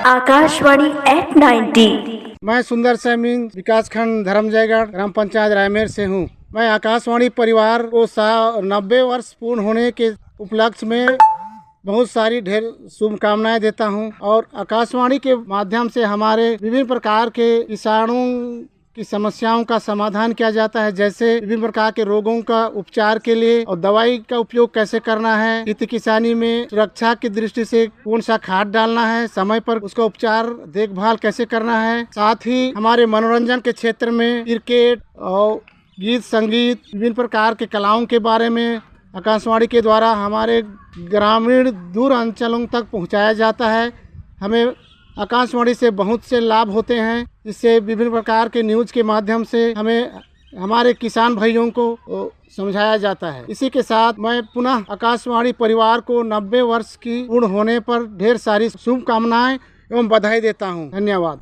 Akashvani eight 90। मैं सुंदर सैमीन विकास खंड धर्मजयगढ़ ग्राम पंचायत रायमेर से हूँ। मैं आकाशवाणी परिवार को 90 वर्ष पूर्ण होने के उपलक्ष्य में बहुत सारी ढेर शुभकामनाएं देता हूं। और आकाशवाणी के माध्यम से हमारे विभिन्न प्रकार के किसानों की समस्याओं का समाधान किया जाता है, जैसे विभिन्न प्रकार के रोगों का उपचार के लिए और दवाई का उपयोग कैसे करना है, खेती किसानी में सुरक्षा की दृष्टि से कौन सा खाद डालना है, समय पर उसका उपचार देखभाल कैसे करना है। साथ ही हमारे मनोरंजन के क्षेत्र में क्रिकेट और गीत संगीत विभिन्न प्रकार के कलाओं के बारे में आकाशवाणी के द्वारा हमारे ग्रामीण दूर अंचलों तक पहुंचाया जाता है। हमें आकाशवाणी से बहुत से लाभ होते हैं। इससे विभिन्न प्रकार के न्यूज़ के माध्यम से हमें हमारे किसान भाइयों को समझाया जाता है। इसी के साथ मैं पुनः आकाशवाणी परिवार को 90 वर्ष की पूर्ण होने पर ढेर सारी शुभकामनाएं एवं बधाई देता हूं। धन्यवाद।